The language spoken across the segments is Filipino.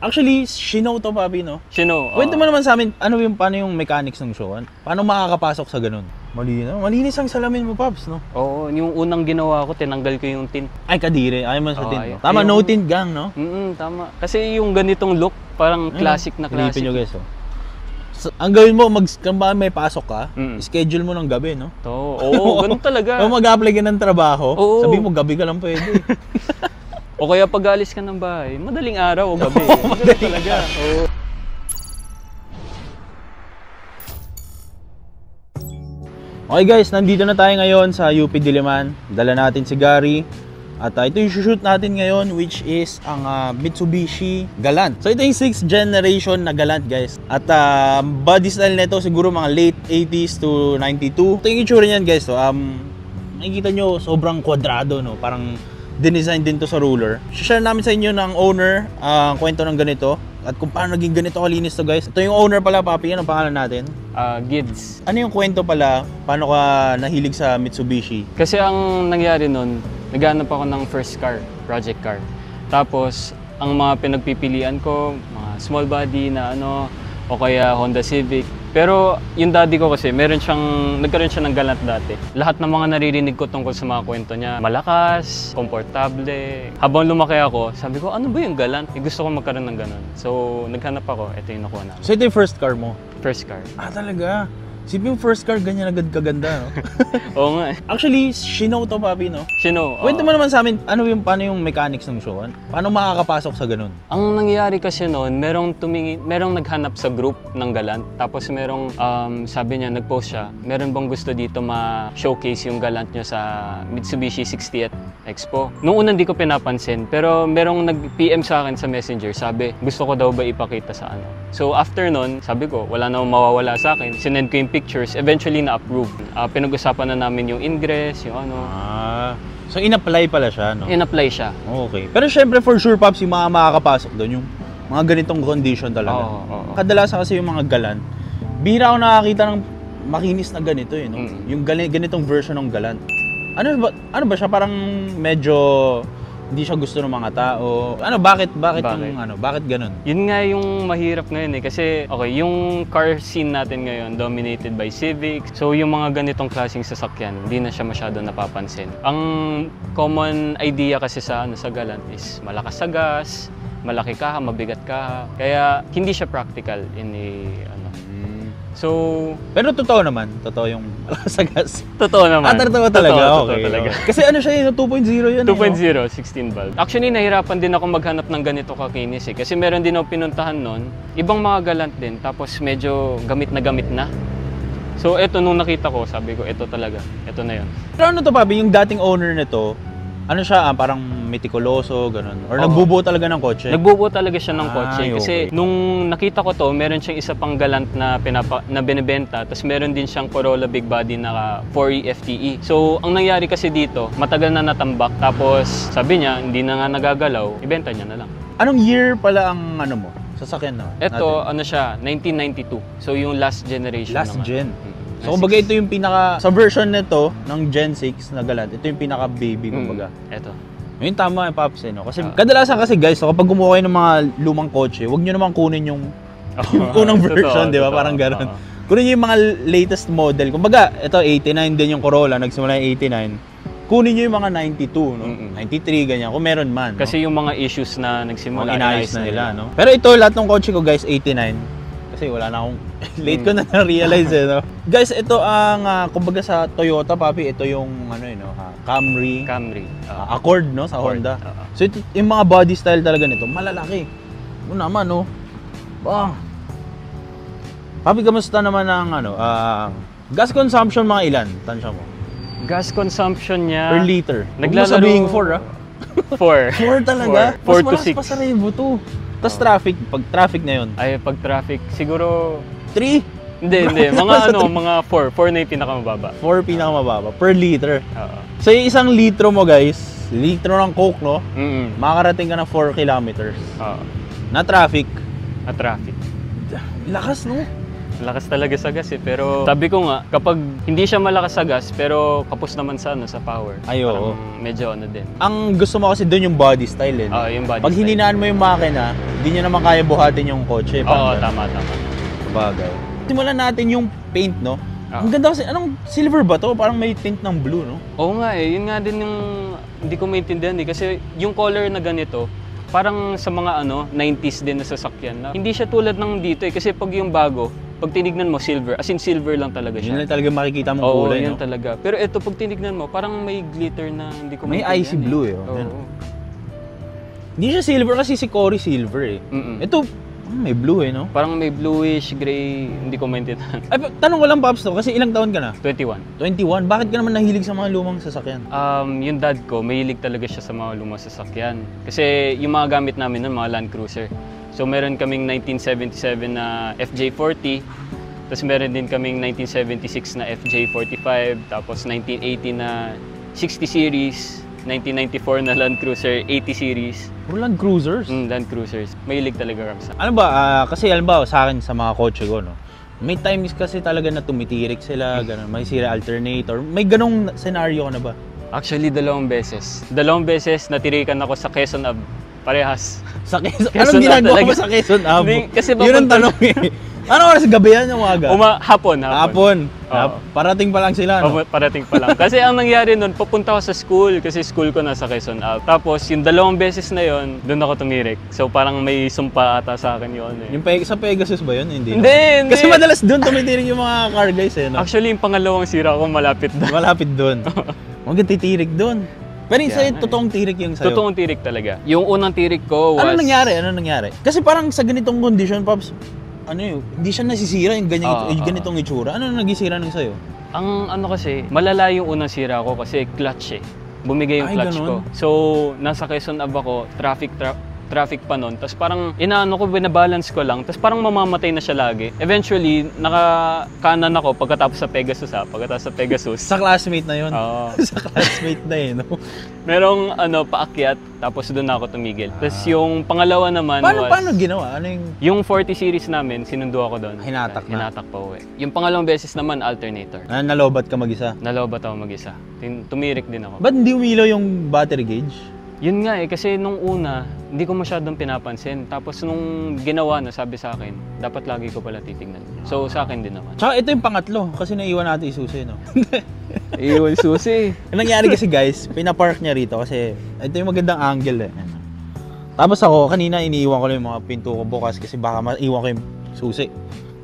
Actually, Shino to, papi, no? Shino. Kwento mo naman sa amin, paano yung mechanics ng show? Paano makakapasok sa ganun? Malinis ang salamin mo, Paps, no? Oo, yung unang ginawa ko, tinanggal ko yung tint. Ay, kadiri. Ayaw mo sa tint, no? Ayaw. Tama, no tint gang, no? Tama. Kasi yung ganitong look, parang classic na classic. Pilipin nyo, guys, oh. So, ang gawin mo, may pasok ka, schedule mo ng gabi, no? Oo, ganun talaga. Kung mag-apply ka ng trabaho, Oo. sabi mo, gabi ka lang pwede. O kaya pag alis ka ng bahay, madaling araw o gabi. Madaling talaga. Oo. Okay guys, nandito na tayo ngayon sa UP Diliman. Dala natin si Gary. At ito yung shoot natin ngayon, which is ang Mitsubishi Galant. So ito yung 6th generation na Galant, guys. At body style nito siguro mga late 80s to 92. Ito yung itsura niyan, guys. So, makikita nyo, sobrang kwadrado, no? Parang dinesign din to sa ruler. Share namin sa inyo ng owner ang kwento ng ganito. At kung paano naging ganito kalinis to, guys. Ito yung owner pala, papi. Ano ang pangalan natin? Gids. Ano yung kwento pala? Paano ka nahilig sa Mitsubishi? Kasi ang nangyari nun, naghanap ako ng first car, project car. Tapos, ang mga pinagpipilian ko, mga small body na o kaya Honda Civic. Pero yung daddy ko kasi, nagkaroon siya ng Galant dati. Lahat ng mga naririnig ko tungkol sa mga kwento niya, malakas, komportable. Habang lumaki ako, sabi ko, ano ba yung Galant? Gusto ko magkaroon ng ganun. So, naghanap ako, ito yung nakuha namin. So ito yung first car mo? First car. Talaga? Sipin yung first car, ganyan agad kaganda, no? Oo nga. Actually, Shino to, papi, no? Shino. Kwento mo naman sa amin, paano yung mechanics ng show? Paano makakapasok sa ganun? Ang nangyari kasi noon, merong naghanap sa group ng Galant. Tapos merong, sabi niya, nag-post siya, meron bang gusto dito ma-showcase yung Galant nyo sa Mitsubishi 60th Expo? Noong una hindi ko pinapansin, pero merong nag-PM sa akin sa Messenger, sabi, gusto ko daw ba ipakita sa ano? So after nun, sabi ko, wala na mawawala sa akin. Sinend ko yung pictures, eventually na-approve. Pinag-usapan na namin yung ingress, yung ano. So in-apply pala siya, no? In-apply siya. Okay. Pero syempre for sure, Pops, yung mga makakapasok doon, yung mga ganitong condition talaga. Oo. Kadalasan kasi yung mga Galant, bihira ako nakakita ng makinis na ganito, no? Yung ganitong version ng Galant. Ano ba siya? Parang medyo hindi siya gusto ng mga tao. Bakit ganun? Yun nga yung mahirap ngayon kasi yung car scene natin ngayon dominated by Civic. So yung mga ganitong klaseng sasakyan, hindi na siya masyado napapansin. Ang common idea kasi sa Galant is malakas sa gas, malaki kaha, mabigat kaha. Kaya hindi siya practical So, pero totoo naman, yung malakas sa gas. Totoo naman. Totoo talaga. Totoo talaga. Kasi siya 2.0 yun. 2.0, 16 valve. Actually, nahirapan din ako maghanap ng ganito kakinis kasi meron din ako pinuntahan noon, ibang mga Galant din, tapos medyo gamit na. So, eto nung nakita ko, sabi ko, ito talaga, ito na yun. Pero ano to, papi, yung dating owner nito, siya, parang metikuloso, ganun? Or nagbubuo talaga ng kotse? Nagbubuo talaga siya ng kotse. Kasi okay. Nung nakita ko to, meron siyang isa pang Galant na binibenta. Tapos meron din siyang Corolla Big Body na 4E FTE. So, ang nangyari kasi dito, matagal na natambak. Tapos, sabi niya, hindi na nga nagagalaw, ibenta niya na lang. Anong year pala ang sasakyan na? Ito, siya, 1992. So, yung last generation Last naman. gen. So kumbaga ito yung sa version nito ng Gen 6 na Galant, ito yung pinaka baby kumbaga. Ito. Yung tama yung Pops, no? Kasi kadalasan kasi guys, kapag gumawa kayo ng mga lumang kotse, huwag niyo naman kunin yung unang version, di ba? Parang gano'n. Kunin niyo yung mga latest model. Kumbaga, ito 89 din yung Corolla, nagsimula yung 89. Kunin niyo yung mga 92, no? 93 ganyan kung meron man. Kasi yung mga issues na nagsimula, inayos na nila, no? Pero ito lahat ng kotse ko guys 89. Kasi wala na akong late ko na na-realize no. Guys, ito ang kumbaga sa Toyota, papi, ito yung Camry. Accord, no, sa Accord. Honda. So ito, yung mga body style talaga nito, malalaki. Naman, no. Papi, kamusta naman ang gas consumption mga ilan? Tansya mo. Gas consumption niya per liter. Naglalaro 4 4 talaga? 4 to 6. Mas pa sa Revo to. Tapos pag traffic na yun? Pag traffic, siguro 3? Hindi. Mga 4. 4 na yung pinakamababa. 4 pinakamababa per liter. So yung isang litro mo guys, litro ng Coke, no? Makakarating ka ng 4 kilometers. Na traffic. Na traffic. Lakas, no? Lakas talaga sa gas eh. Pero sabi ko nga, kapag hindi siya malakas sa gas, pero kapos naman sa power. Ay, oo. Parang medyo din. Ang gusto mo kasi doon yung body style eh. Yung body Pag style. hininaan mo yung makina, hindi niya naman kaya buhatin yung kotse. Oo, tama. Sabagay. Simulan natin yung paint, no? Ah. Ang ganda kasi, anong silver ba to? Parang may tint ng blue, no? Oo nga eh, yun nga din yung hindi ko maintindihan eh. Kasi yung color na ganito, parang sa mga 90s din na sasakyan na. Hindi siya tulad ng dito eh. Kasi pag yung bago, pag tinignan mo silver, as in silver lang talaga siya. Yun lang talaga makikita mong Oo, kulay, yun no? talaga. Pero ito, pag tinignan mo, parang may glitter na hindi ko May maintindihan icy blue eh. Oo. Yan. Hindi siya silver kasi si Cory silver eh. Ito, may blue eh, no? Parang may bluish, gray, hindi ko maintindihan. Ay, tanong ko lang, Pops, to, kasi ilang taon ka na? 21. 21. Bakit ka naman nahilig sa mga lumang sasakyan? Yung dad ko, mahilig talaga siya sa mga lumang sasakyan. Kasi yung mga gamit namin nun, mga Land Cruiser. So meron kaming 1977 na FJ40, tapos meron din kaming 1976 na FJ45, tapos 1980 na 60 series, 1994 na Land Cruiser 80 series. Puro Land Cruisers? Land Cruisers. Mahilig talaga kami sa. Ano ba, kasi alam ba, sa akin, sa mga kotse ko, no? May times kasi talaga na tumitirik sila, ganun. May sira alternator. May ganong scenario ka na ba? Actually, 2 beses. 2 beses natirikan ako sa Quezon Ave. Parehas. Sa Quezon? Quezon Anong ginagawa talaga. mo sa Quezon Ave? Hindi, kasi Yun ang tanong eh. Ano oras? Gabi yan yung umaga? Hapon. Hapon. Oo. Parating pa lang sila, no? Parating pa lang. Kasi ang nangyari nun, papunta ako sa school kasi school ko nasa Quezon Ave. Tapos yung 2 beses na yon, doon ako tumirik. So parang may sumpa ata sa akin yun eh. Yung sa Pegasus ba yun? Hindi. Hindi. Kasi madalas doon tumitirik yung mga car guys eh, no? Actually, yung pangalawang sira ko malapit doon. Malapit doon. Huwag kang titirik doon. Pero yung sa'yo, totoong tirik yung sa'yo. Totoong tirik talaga. Yung unang tirik ko was... Ano nangyari? Kasi parang sa ganitong condition, Pops, hindi siya nasisira yung ganitong itsura. Ano nagisira ng sa'yo? Ang kasi, malala yung unang sira ko kasi clutch eh. Bumigay yung clutch ko. So, nasa Quezon Ave ako, traffic pa nun. Tapos parang binabalance ko lang. Tapos parang mamamatay na siya lagi. Eventually, nakakanan ako pagkatapos sa Pegasus. Sa classmate na yun? Oo. Sa classmate na yun, no? Merong paakyat, tapos doon ako tumigil. Tapos yung pangalawa naman Paano ginawa? Ano yung 40 series namin, sinundo ako doon. Hinatak pa uwi. Yung pangalawang beses naman, alternator. Nalobat ka mag-isa? Nalobat ako mag-isa. Tumirik din ako. Ba't hindi umilaw yung battery gauge? Yun nga kasi nung una, hindi ko masyadong pinapansin. Tapos nung ginawa na, sabi sa akin, dapat lagi ko pala titignan. So sa akin din naman. Tsaka ito yung pangatlo, kasi naiwan natin yung susi, no? Iwan susi. Ang nangyari kasi guys, pinapark niya rito kasi ito yung magandang angle eh. Tapos ako, kanina iniiwan ko lang yung mga pinto ko bukas kasi baka maiwan ko yung susi.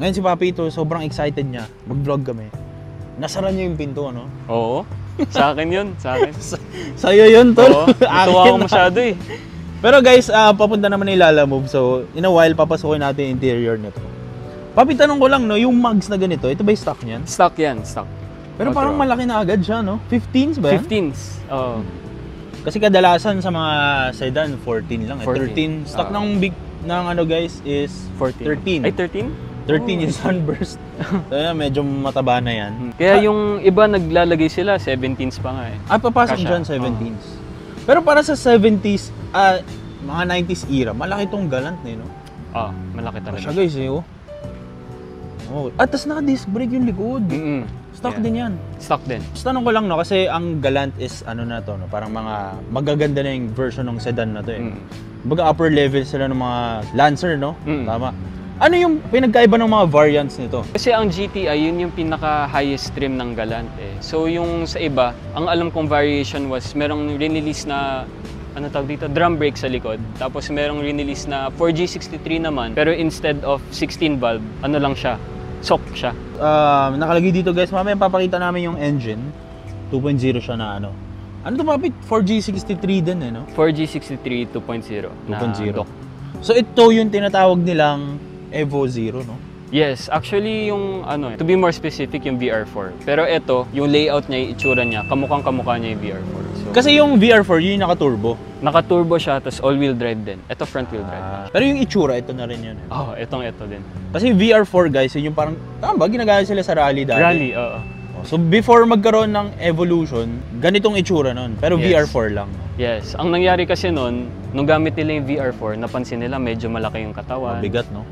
Ngayon si Papi ito, sobrang excited niya. Mag-vlog kami. Nasara niya yung pinto, no? Oo. Sa akin yun, sa akin. Sa'yo yun, tol. Oo, natuwa ako masyado eh. Pero guys, papunta naman na Lalamove. So, in a while, papasukin natin yung interior nito. Papi, tanong ko lang, no, yung mugs na ganito, ito ba yung stock niyan? Stock yan, stock. Pero parang malaki na agad siya, no? 15s ba yan? 15s, oo. Kasi kadalasan sa mga sedan, 14 lang. 14. 13. Stock ng big, guys, is 13. Ay, 13? 13 yung Sunburst. So, yan, medyo mataba na yan. Kaya yung iba naglalagay sila, 17s pa nga eh. Papasok Kasha. dyan, 17s. Pero para sa 70s, mga 90s era, malaki tong Galant na yun, no? Malaki talaga. Siya guys, eh, oh. Tapos naka-disc brake yung likod. Stock din yan. Stock din. Tapos tanong ko lang, no, kasi ang Galant is, na to, no, parang mga magaganda na yung version ng sedan na to, eh. Baga upper level sila ng mga Lancer, no? Tama. Ano yung pinagkaiba ng mga variants nito? Kasi ang GTI, yun yung pinaka-highest trim ng Galant eh. So yung sa iba, ang alam kong variation was merong rinelease na, drum brake sa likod. Tapos merong rinelease na 4G63 naman, pero instead of 16 valve, lang siya, SOC siya. Nakalagay dito guys, mamaya papakita namin yung engine. 2.0 siya na ano. Ano to Papi? 4G63 din eh, no? 4G63 2.0 na dock. So ito yung tinatawag nilang Evo Zero, no? Yes, actually yung to be more specific yung VR4. Pero ito, yung layout niya, yung itsura niya, kamukhang-kamukha niya yung VR4. So, kasi yung VR4, yun yung naka-turbo. Naka-turbo siya, tapos all-wheel drive din. Ito front-wheel drive. Pero yung itsura, ito na rin yun. Ito din. Kasi VR4 guys, yun yung parang, tama ba? Ginagamit sila sa rally dati. Rally, oo. So before magkaroon ng Evolution, ganitong itsura nun. Pero Yes. VR4 lang. Yes. Ang nangyari kasi noon, nung gamit nila yung VR4, napansin nila medyo malaki yung katawan. Mabigat, no?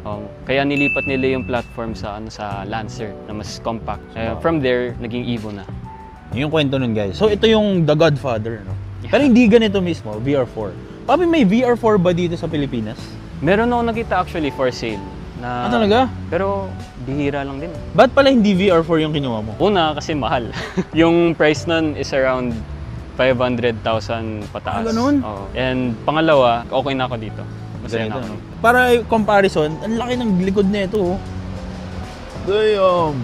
Kaya nilipat nila yung platform sa sa Lancer na mas compact. From there, naging Evo na. Yung kwento nun, guys. So ito yung The Godfather, no? Pero hindi ganito mismo, VR4. Papi, may VR4 ba dito sa Pilipinas? Meron ako nakita actually for sale. Na, Talaga? Pero bihira lang din. Ba't pala hindi VR4 yung kinuha mo? Una, kasi mahal. Yung price nun is around 500,000 pataas. Ganun? Oo. And pangalawa, okay na ako dito. Masaya Ganito, na ako. no? Para comparison, ang laki ng likod nito, oh. Damn.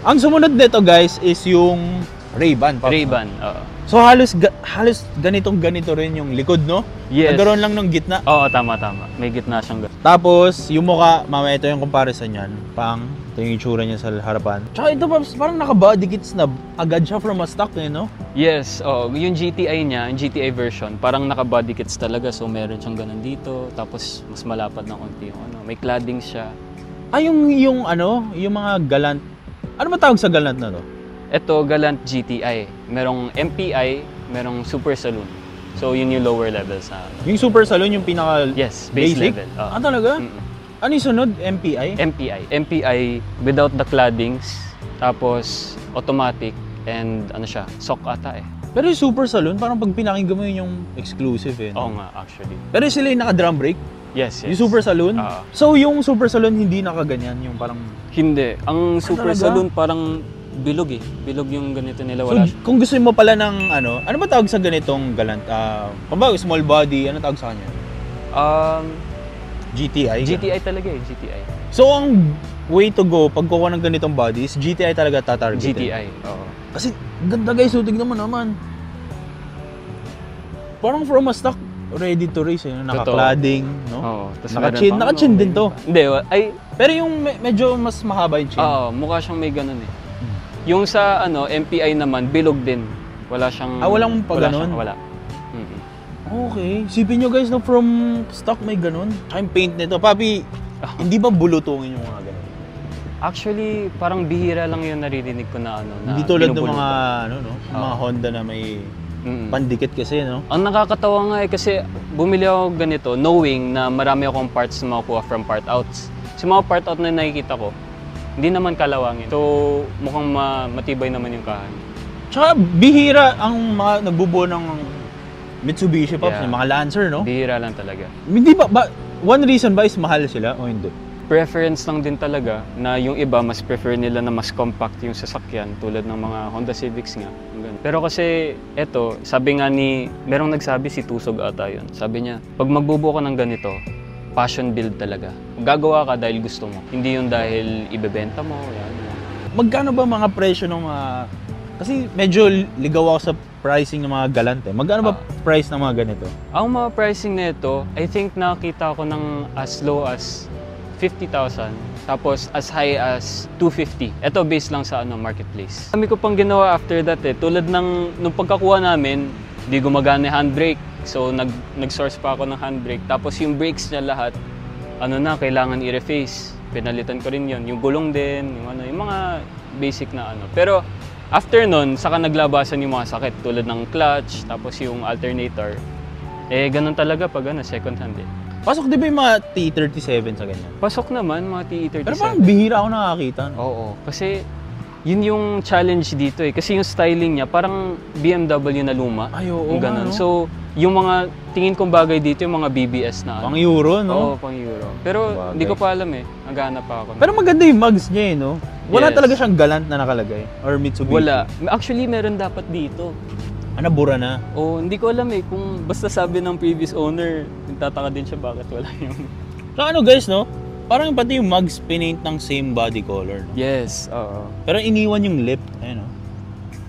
Ang sumunod nito, guys, is yung Ray-Ban. Pops, no? Ray-Ban, oo. So halos ganito rin yung likod, no? Yes. Nagkaroon lang ng gitna. Oo, tama. May gitna siyang Tapos, yung mukha, mamaya ito yung comparison niyan. Ito yung itsura niya sa harapan. Tsaka ito, Pops, parang naka-body kits na agad siya from a stock, eh, no? Yes, yung GTI niya, yung GTI version, parang naka-body kits talaga. So meron siyang ganun dito, tapos mas malapad ng konti yung may cladding siya. Yung mga galant. Ano ba tawag sa galant na to? Ito, Galant GTI. Merong MPI, merong Super Saloon. So yun yung lower levels na. Yung Super Saloon, yung pinaka Yes, base basic? level. Talaga? Mm-mm. Ano yung sunod? MPI? MPI without the claddings, tapos automatic, and SOC ata eh. Pero yung Super Saloon, parang pag pinakinggan mo yun yung exclusive, eh. Oo nga, actually. Pero sila yung naka-drum brake? Yes. Yung Super Saloon? So yung Super Saloon hindi nakaganyan, yung parang... Hindi. Ang Super talaga? Saloon parang bilog eh. Bilog yung ganito nila. So, Wala kung gusto mo pala ng ano ba tawag sa ganitong galant? Kumbaga, small body, ano tawag sa kanya? GTI? GTI talaga eh, GTI. So, ang way to go, pag kuha ng ganitong bodies, GTI talaga tatargetin? GTI, oo. Kasi, ganda guys, so tignan mo naman. Parang from a stock, ready to race, eh. Naka-cladding, no? Oo. Naka-chin din to. Hindi, Pero yung medyo mas mahaba yung chin. Oo, mukha siyang may ganun eh. Yung sa MPI naman, bilog din. Wala siyang... walang pa ganun? Wala. Okay. Sipin nyo guys, no, from stock may ganun. Tsaka yung paint nito. Papi, hindi ba bulutungin yung mga ganun? Actually, parang bihira lang yung naririnig ko na na Hindi tulad ng binubulong mga, ko. mga Honda na may pandikit kasi, no? Ang nakakatawa nga eh, kasi bumili ako ganito knowing na marami akong parts na makukuha from part outs. Sa mga part out na nakikita ko, hindi naman kalawangin. So, mukhang matibay naman yung kahan. Tsaka bihira ang mga nagbubuo ng Mitsubishi Pops, yung mga Lancer, no? Bihira lang talaga. Hindi ba, one reason ba is mahal sila o hindi? Preference lang din talaga na yung iba mas prefer nila na mas compact yung sasakyan tulad ng mga Honda Civics nga. Pero kasi eto, sabi nga merong nagsabi si Tusog ata yun. Sabi niya, pag magbubuo ka ng ganito, passion build talaga. Gagawa ka dahil gusto mo. Hindi yung dahil ibebenta mo. Yan. Magkano ba mga presyo ng mga... Kasi medyo ligaw ako sa pricing ng mga galant eh. Magkano ba price ng mga ganito? Ang mga pricing nito, I think nakita ko ng as low as 50,000. Tapos as high as 250. Ito based lang sa marketplace. Kami ko pang ginawa after that eh. Tulad nung pagkakuha namin, di gumagana yung handbrake. So nag-source pa ako ng handbrake. Tapos yung brakes niya lahat, kailangan i-reface. Pinalitan ko rin yun. Yung gulong din, yung mga basic na Pero after nun, saka naglabasan yung mga sakit. Tulad ng clutch, tapos yung alternator. Ganun talaga pag second hand eh. Pasok di ba yung mga T37 sa ganyan? Pasok naman, mga T37. Pero parang bihira ako nakakita. No? Oo, kasi yun yung challenge dito eh. Kasi yung styling niya, parang BMW na luma. Ay, oo. Yung ganun. No? So, yung mga tingin kong bagay dito, yung mga BBS na Pang Euro, no? Oo, pang Euro. Pero bagay. hindi ko pa alam eh. Naghahanap pa ako. Pero maganda yung mugs niya eh, no? Wala Yes. talaga siyang galant na nakalagay? Or Mitsubishi? Wala. Actually, meron dapat dito. Nabura na? Oo, hindi ko alam eh. Kung basta sabi ng previous owner, nagtataka din siya bakit wala yung... So guys, no? Parang pati yung mugs pinaint ng same body color. No? Yes, oo. Pero iniwan yung lip. Ayun, no?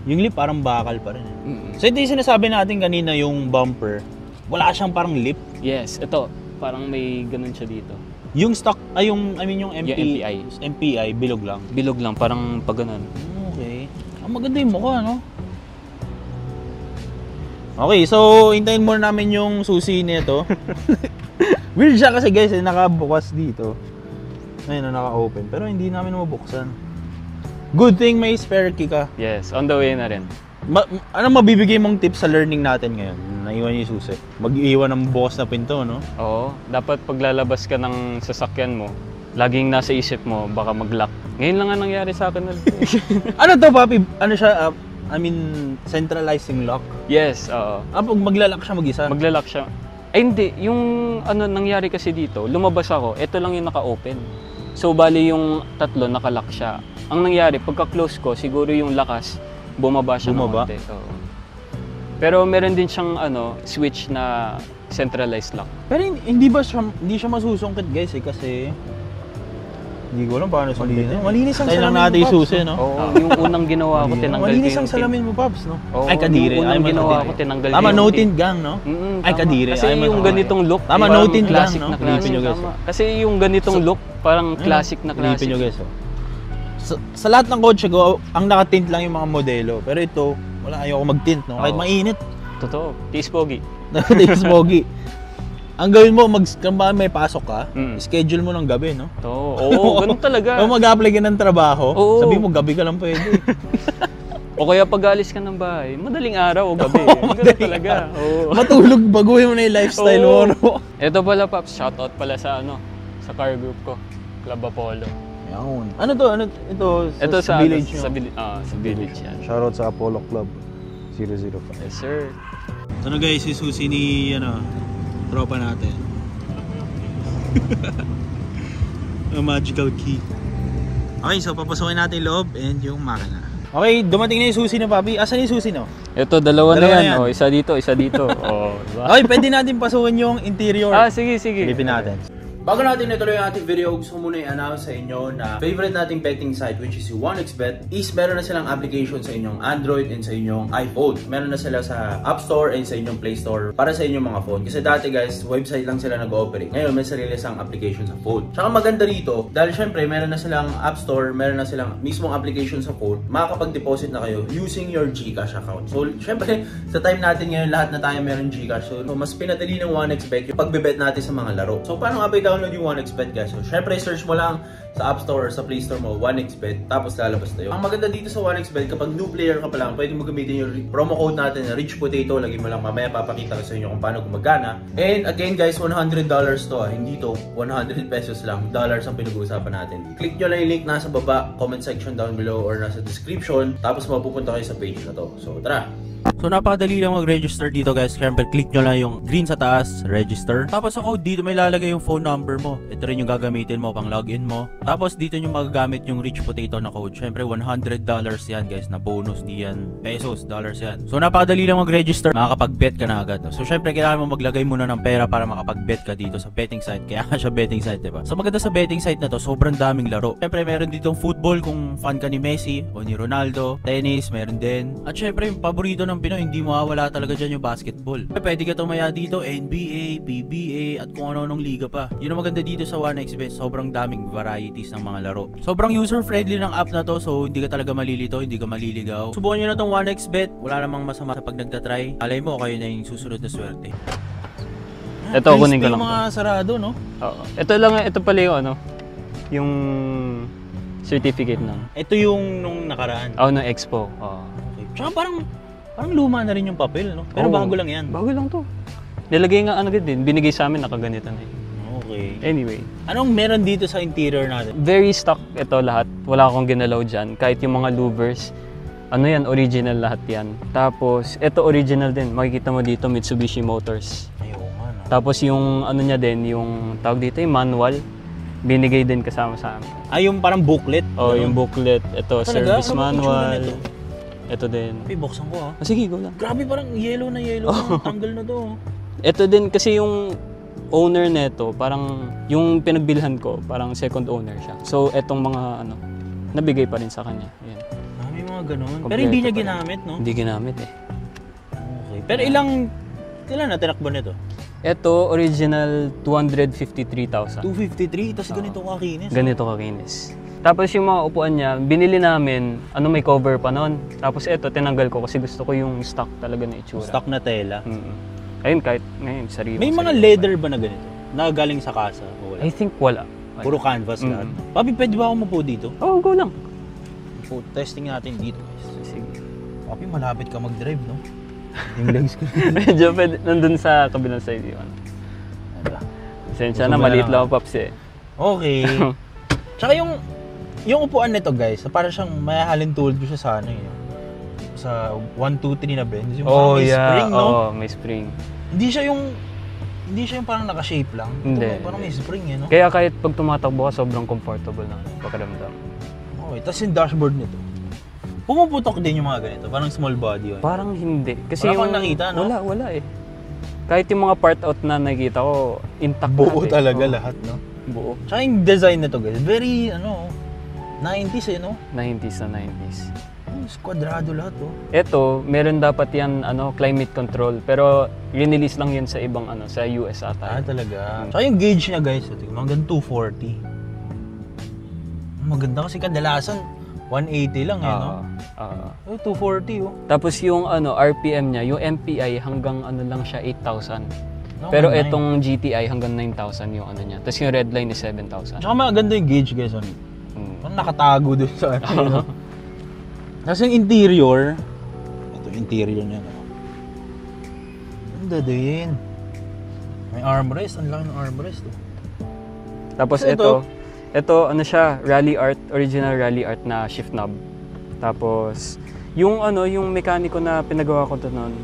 Yung lip parang bakal pa rin. Eh. So ito yung sinasabi natin kanina, yung bumper. Wala siyang parang lip. Yes, ito. Parang may ganun siya dito. Yung stock, yung MPI. MPI, bilog lang. Bilog lang, parang pag ganun. Okay. Ang maganda yung mukha, no? Okay, so hintayin muna namin yung susi nito. Weird siya kasi guys, nakabukas dito. Ayun, naka-open. Pero hindi namin mabuksan. Good thing may spare key ka. Yes, on the way na rin. Anong mabibigay mong tips sa learning natin ngayon? Naiwan yung susi. Mag-iwan ng bukas na pinto, no? Oo, dapat paglalabas ka ng sasakyan mo, laging nasa isip mo, baka mag-lock. Ngayon lang nga nangyari sa akin. Ano to, papi? Ano siya? Centralizing lock? Yes, oo. Pag maglalak siya mag-isa? Maglalak siya. Ay hindi, yung ano nangyari kasi dito, lumabas ako, ito lang yung naka-open. So bali yung tatlo nakalock siya. Ang nangyari, pagka-close ko, siguro yung lakas, bumaba siya ng konti. Oo. Pero meron din siyang switch na centralized lock. Pero hindi siya masusungkit guys kasi hindi ko alam paano sulitin. Malinis ang salamin mo, natin yung susi, no? Oo, yung unang ginawa ko, tinanggal ko yung malinis ang salamin mo, Paps, no? Oo, Ay, kadiri. Yung unang ginawa ko, tinanggal ko yung yung no-tint gang, no? Ay, kadiri. Kasi yung ganitong look, tama, no-tint gang, classic no? na classic. Kasi yung ganitong look, parang classic na classic. Nyo, guys, sa lahat ng kotse ko, ang nakatint lang yung mga modelo. Pero ito, wala, ayoko mag-tint, no? Kahit mainit. Totoo. Tiis pogi. Tiis pogi. Ang gawin mo, may pasok ka, schedule mo ng gabi, no? Oo, ganun talaga. Kung mag-apply ka ng trabaho, sabi mo, gabi ka lang pwede. O kaya pag-alis ka ng bahay, madaling araw o gabi. Ganun talaga. Matulog, baguhin mo na yung lifestyle mo, no? Ito pala, Paps, shoutout pala sa sa car group ko, Club Apollo. Yan. Ano to? Ito sa village nyo? Sa village yan. Shoutout sa Apollo Club 005. Yes, sir. Ito na guys, yung susi ni, tropa natin. A magical key. Okay, so papasukin natin yung loob and yung makina. Okay, dumating na yung susi na, Papi. Asan yung susi, no? Ito, dalawa na yan. Oh, isa dito, isa dito. Diba? Okay, pwede natin pasukin yung interior. Sige. Silipin natin. Bago natin natuloy ang ating video, gusto ko muna i-announce sa inyo na favorite nating betting site, which is si 1xBet, is meron na silang application sa inyong Android and sa inyong iPhone. Meron na sila sa App Store and sa inyong Play Store para sa inyong mga phone. Kasi dati guys, website lang sila nag-ooperate. Ngayon, may sarili silang application sa phone. Tsaka maganda rito, dahil syempre meron na silang App Store, meron na silang mismong application sa phone, makakapag-deposit na kayo using your GCash account. So, syempre, sa time natin ngayon, lahat na tayo meron GCash. So, mas pinatali ng 1xBet yung pagbebet natin sa mga laro. So, paano nga ba download yung 1xBet guys? So, syempre search mo lang sa App Store or sa Play Store mo 1xBet, tapos lalabas tayo. Ang maganda dito sa 1xBet, kapag new player ka pa lang, pwede mo gamitin yung promo code natin na Rich Potato. Lagi mo lang, mamaya papakita ko sa inyo kung paano gumagana. And again guys, $100 to, hindi to 100 pesos lang, dollars ang pinag-uusapan natin. Click nyo lang yung link nasa baba, comment section down below or nasa description, tapos mapupunta kayo sa page na to. So tara! So napakadali lang mag-register dito guys. Siyempre click nyo lang yung green sa taas, register. Tapos sa code dito may lalagay yung phone number mo. Ito rin yung gagamitin mo pang login mo. Tapos dito nyo magagamit yung Rich Potato na code. Siyempre $100 yan guys na bonus, di yan pesos, dollars yan. So napakadali lang mag-register, makakapag-bet ka na agad. So siyempre kailangan mo maglagay muna ng pera para makapag-bet ka dito sa betting site. Kaya siya betting site, diba? So maganda sa betting site na to, sobrang daming laro. Siyempre meron ditong football kung fan ka ni Messi o ni Ronaldo. Tennis, meron din. At siyempre yung paborito ng Pinoy, hindi mawawala talaga dyan yung basketball. Pwede ka tumaya dito, NBA, PBA, at kung ano-anong liga pa. Yun ang maganda dito sa 1xBet, sobrang daming varieties ng mga laro. Sobrang user-friendly ng app na to, so hindi ka talaga malilito, hindi ka maliligaw. Subukan nyo na tong 1xBet, wala namang masama sa pag nagtatry. Alay mo, kayo na yung susunod na swerte. Ito, kunin ko lang. Mga sarado, no? Oo. Ito pala yung yung certificate ng. Ito yung nung nakaraan. Ng Expo. Okay. Tsaka parang luma na rin yung papel, no? Pero bago lang yan. Bago lang to. Nilagay nga din. Binigay sa amin, nakaganito na yun. Okay. Anyway. Anong meron dito sa interior natin? Very stock ito lahat. Wala akong ginalaw dyan. Kahit yung mga louvers. Original lahat yan. Tapos, ito original din. Makikita mo dito, Mitsubishi Motors. Ayaw man. Tapos yung niya din, yung tawag dito, yung manual. Binigay din kasama sa amin. Yung parang booklet? Yung booklet. Ito, service manual. Ito din. Buksan ko ha. Sige, go lang. Grabe, parang yellow na. Tanggal na to. Ito din kasi yung owner neto, parang yung pinagbilhan ko, parang second owner siya. So, etong mga nabigay pa rin sa kanya. Yan. May mga ganun. Pero hindi niya ginamit, no? Hindi ginamit eh. Okay. Pero kailan na tinakbo nito? Ito, original 253,000. 253? Tapos ganito kakinis. Ganito kakinis. Tapos yung mga upuan niya, binili namin, may cover pa noon. Tapos ito, tinanggal ko kasi gusto ko yung stock talaga na itsura. Stock na tela. Ayun, kahit ngayon, sariwa. May mga leather ba na ganito? Na galing sa kasa? O wala? I think wala. Puro canvas lahat. Papi, pwede ba ako mapo dito? Go lang. testing natin dito guys. Sige. Papi, malapit ka mag-drive, no? Yung legs ko. Medyo pwede, nandun sa kabilang side yun. Sensya na, maliit lang ang Pops eh. Okay. Tsaka yung upuan nito guys, parang siyang mayahalin tulad ko siya sa ano yun. Sa 1, 2, 3 na bend. Yung parang may spring, no? Oo, may spring. Hindi siya yung parang naka-shape lang. Hindi. Ito, parang may spring eh, no? Kaya kahit pag tumatakbo ka, sobrang comfortable na pakiramdam. Okay, tapos yung dashboard nito. Pumuputok din yung mga ganito, parang small body yun. Parang hindi. Kasi Wala kang nakita, no? Wala eh. Kahit yung mga part out na nakikita ko, intact Buo lahat eh. talaga Oo, lahat, no? buo. Tsaka yung design nito guys, very 90s eh, no? 90s na 90s. Squadrado lahat, oh. Ito, meron dapat yan climate control, pero release lang yun sa ibang sa US ata. Talaga. Tsaka yung gauge niya guys, ito, hanggang 240. Maganda kasi kadalasan 180 lang eh, no? 240 oh. Tapos yung RPM niya, yung MPI hanggang lang siya 8,000. Pero etong GTI hanggang 9,000 yung niya. Tapos yung red line is 7,000. Tsaka maganda yung gauge guys, ano? Parang nakatago dun sa no? Tapos yung interior, ito yung interior niya, no? Ganda din. May armrest, ang laki ng armrest, oh. Tapos ito siya, Rally Art, original Rally Art na shift knob. Tapos yung yung mekaniko na pinagawa ko to noon,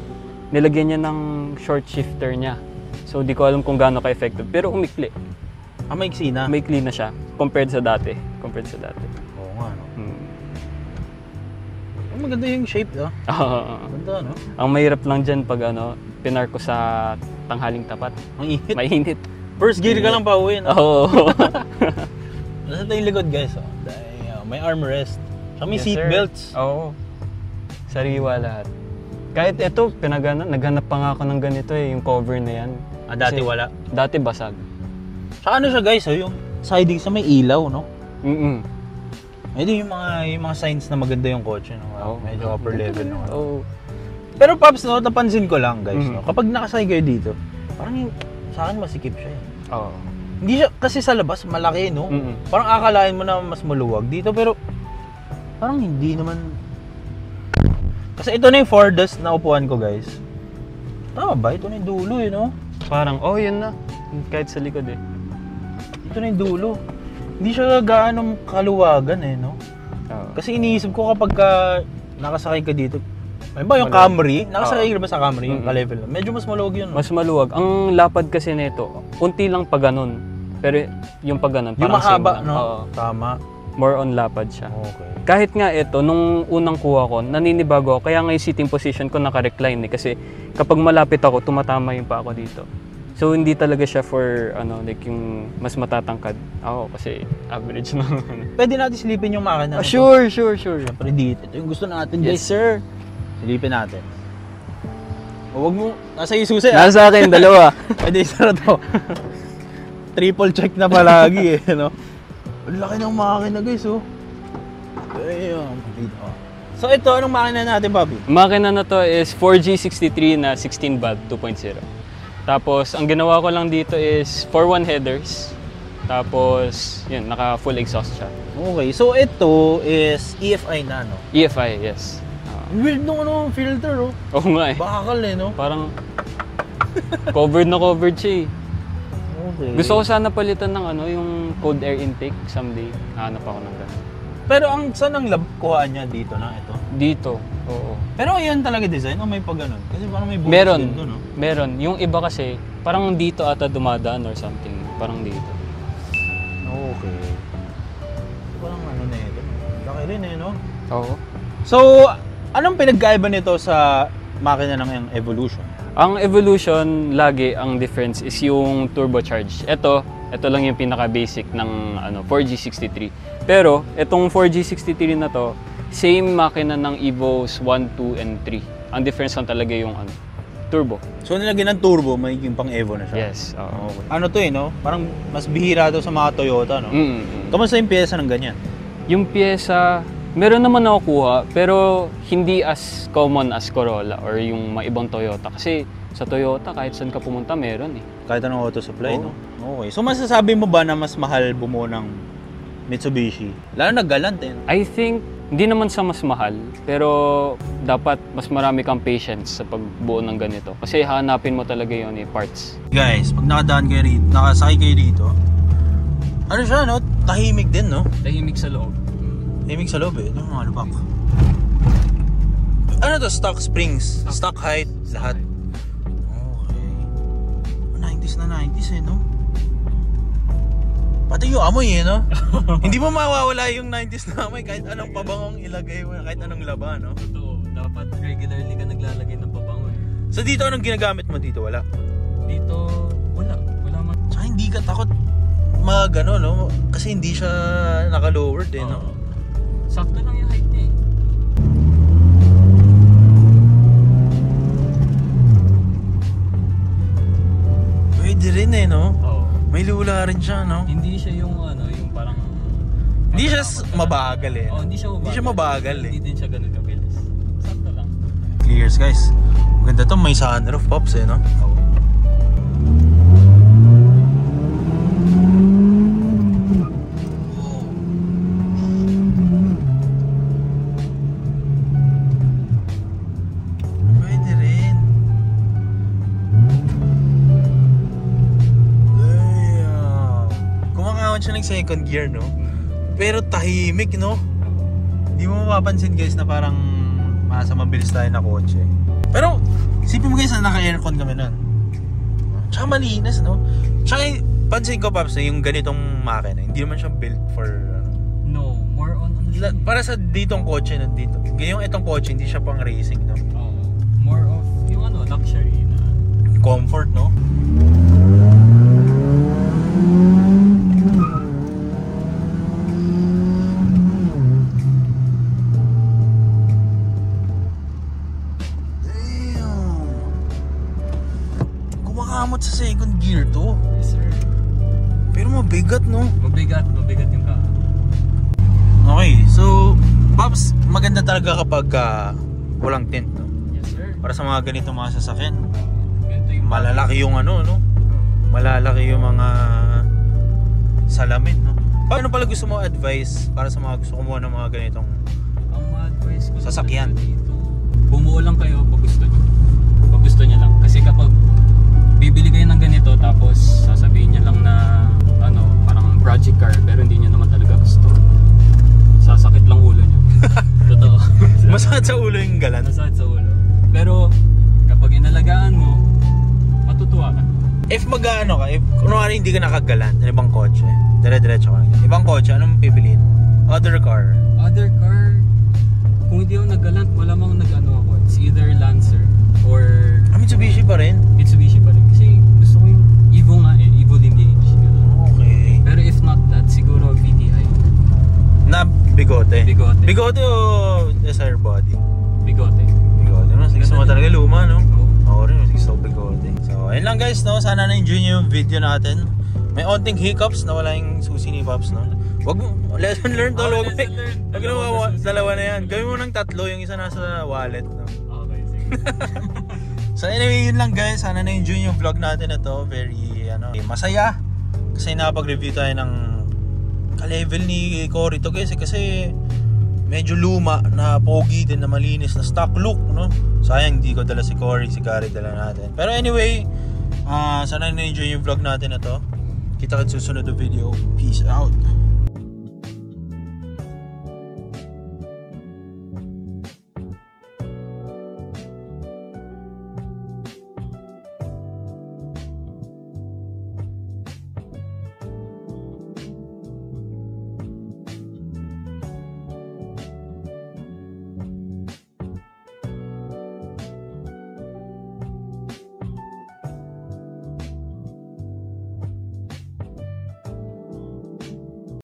nilagyan niya ng short shifter niya. So di ko alam kung gaano ka-effective, pero umikli. Maiksi na? Umikli na siya compared sa dati. Oo nga, no? Maganda yung shape, no? Maganda, no? Ang mahirap lang dyan pag pinark ko sa tanghaling tapat. Ang init. Mainit. First gear ka lang pa uwi, no? Oo. Nasa ito yung likod, guys, oh. May armrest. Tsaka may Yes, seatbelts. Oo. Sariwa lahat. Kahit ito, naghanap pa nga ako ng ganito eh, yung cover na yan. Dati Kasi wala. Dati basag. Tsaka siya, guys, oh, yung siding sa may ilaw, no? Ito yung mga signs na maganda yung kotse, no? Medyo upper level, no? Oo. Pero Pops, no, napansin ko lang, guys, no? Kapag nakasay kayo dito, parang sa akin masikip siya, eh. Oo. Hindi siya, kasi sa labas, malaki, no? Parang akalain mo na mas maluwag dito, pero parang hindi naman. Kasi ito na yung farthest na upuan ko, guys. Tama ba? Ito na yung dulo, eh, no? Parang, yun na. Kahit sa likod eh. Ito na yung dulo. Hindi siya gaano kaluwagan, eh, no? Oo. Kasi iniisip ko kapag nakasakay ka dito, ay ba yung Camry? Nakasakay ka ba sa Camry? Yung ka-level? Medyo mas maluwag yun, no? Mas maluwag. Ang lapad kasi nito, unti lang pa ganun. Pero yung pag ganun, Yung parang mahaba, same lang. no? Oo. Tama. More on lapad siya. Okay. Kahit nga ito, nung unang kuha ko, naninibago ako. Kaya nga yung sitting position ko naka-recline eh. Kasi kapag malapit ako, tumatama yung pa ako dito. So hindi talaga siya for like yung mas matatangkad. Ako kasi average na. Pwede natin silipin yung makina. Sure. Siyempre dito. Ito yung gusto natin, guys. Yes, sir. Silipin natin. Huwag mo, nasa yung susi, ah. Nasa akin, dalawa. Pwede isa na to. Triple check na palagi, eh, no? Ang laki ng makina, guys, oh. Ayun. So ito, anong makina natin, Bobby? Makina na to is 4G63 na 16 valve 2.0. Tapos, ang ginawa ko lang dito is 4-1 headers. Tapos, yun, naka full exhaust siya. Okay, so ito is EFI na, no? EFI, yes. Weird nung filter, oh. Oo nga eh. Bakal, eh, no? Parang covered siya eh. Okay. Gusto ko sana palitan ng yung cold air intake someday. Hanap ako ng ganun. Pero saan ang lab kuhaan niya dito na ito? Dito, oo. Pero ayan talaga design o may pag ganun? Kasi parang may butas Meron, dito, no? meron. Yung iba kasi, parang dito ata dumadaan or something. Parang dito. Okay. Parang na ito. Laki rin eh, no? Oo. So, anong pinagkaiba nito sa makina ng Evolution? Ang Evolution, lagi ang difference is yung turbocharge. Ito lang yung pinaka-basic ng 4G63. Pero, itong 4G63 na to, same makina ng Evos 1, 2, and 3. Ang difference lang talaga yung turbo. So, nilagyan ng turbo, magiging pang Evo na siya? Yes. Oo. Okay. Ano to eh, no? Parang mas bihira to sa mga Toyota, no? Kamusta yung pyesa ng ganyan? Yung pyesa, meron naman nakukuha, pero hindi as common as Corolla or yung mga ibang Toyota. Kasi sa Toyota, kahit saan ka pumunta, meron eh. Kahit anong auto supply, no? Okay. So, masasabi mo ba na mas mahal bumuo ng Mitsubishi? Lalo na Galant eh. I think Hindi naman sa mas mahal, pero dapat mas marami kang patience sa pagbuo ng ganito. Kasi hahanapin mo talaga yun parts. Guys, pag nakadaan kayo rito, nakasakay kayo dito, ano siya, no? Tahimik din, no? Tahimik sa loob. Tahimik sa loob, eh. Ito mga lubak. Ano to? Stock springs? Stock height? Lahat? Okay. 90s na 90s, eh, no? Pati yung amoy, eh, no? Hindi mo mawawala yung 90s na amoy kahit anong pabangong ilagay mo, kahit anong laba, no? Totoo. Dapat regularly ka naglalagay ng pabango. So dito, anong ginagamit mo dito? Wala? Dito, wala. Wala man. Tsaka hindi ka takot mag-ano, no? Kasi hindi siya naka-lowered, eh, no? Sakto lang yung height niya, eh. Pwede rin, eh, no? Oo. May lula rin siya, no? Hindi siya yung yung parang... Hindi siya mabagal, eh. hindi siya mabagal. Hindi siya mabagal, eh. Hindi din siya ganun kabilis. Sakto lang. Clears, guys. Maganda to, may sunroof pops, eh, no? Oo. Pwede rin. Damn. Kumakawin siya ng second gear, no? Pero tahimik, no? Hindi mo mapapansin, guys, na parang masa mabilis tayo na kotse. Pero, isipin mo, guys, na naka-aircon kami nun. Tsaka malinis, no? Tsaka, pansin ko, Paps, na yung ganitong makina, hindi naman siya built for... No, more on siya. para sa ditong kotse nandito. Ngayong itong kotse, hindi siya pang racing, no? Oo. More of yung luxury na... Comfort, no? Kumakamot sa second gear to. Yes, sir. Pero mabigat, no? Mabigat yung ka. Okay, so Pops, maganda talaga kapag walang tint, no? Yes, sir. Para sa mga ganito mga sasakyan, Ganito yung malalaki yung no? Malalaki yung mga salamin, no? Paano pala gusto mo advice para sa mga gusto kumuha ng mga ganitong ang ma-advise ko sasakyan? dito, bumuo lang kayo pag gusto nyo. Pag gusto nyo lang. Kasi kapag bibili kayo ng ganito tapos sasabihin nyo lang na parang project car pero hindi nyo naman talaga gusto, sasakit lang ulo nyo. Totoo. Masakit sa ulo yung galan. Masakit sa ulo. Pero kapag inalagaan mo, matutuwa ka. If mag-ano ka, if kunwari hindi ka nakagalan ng ibang kotse, dire-diretso ka lang. Ibang kotse, anong pipiliin mo? Other car? Other car, kung hindi ako nag-galant, wala mang nag-ano ako. It's either Lancer or Mitsubishi pa rin? Mitsubishi pa rin. Kasi gusto ko yung Evo nga Evo Lineage. Okay. Pero if not that, siguro VTI. Na bigote? Bigote. Bigote o SR body? Bigote. Bigote naman. Gusto mo Ganda talaga luma, no? Oo. Ako rin, mas gusto ko bigote. So, ayun lang guys, no? Sana na-enjoy nyo yung video natin. May onting hiccups na wala yung susi ni Pops, no? Wag mo, lesson learned to. Oh, Wag lesson learned. mo, dalawa na yan. Gawin mo ng tatlo, yung isa nasa wallet, no? Okay, sige. So anyway, yun lang guys. Sana na-enjoy yung vlog natin na to. Very, masaya. Kasi napag-review tayo ng ka-level ni Cory to guys. Kasi medyo luma, na pogi din, na malinis, na stock look, no? Sayang hindi ko dala si Cory, si Gary dala natin. Pero anyway, sana na-enjoy yung vlog natin na to. Kita ka susunod na video. Peace out.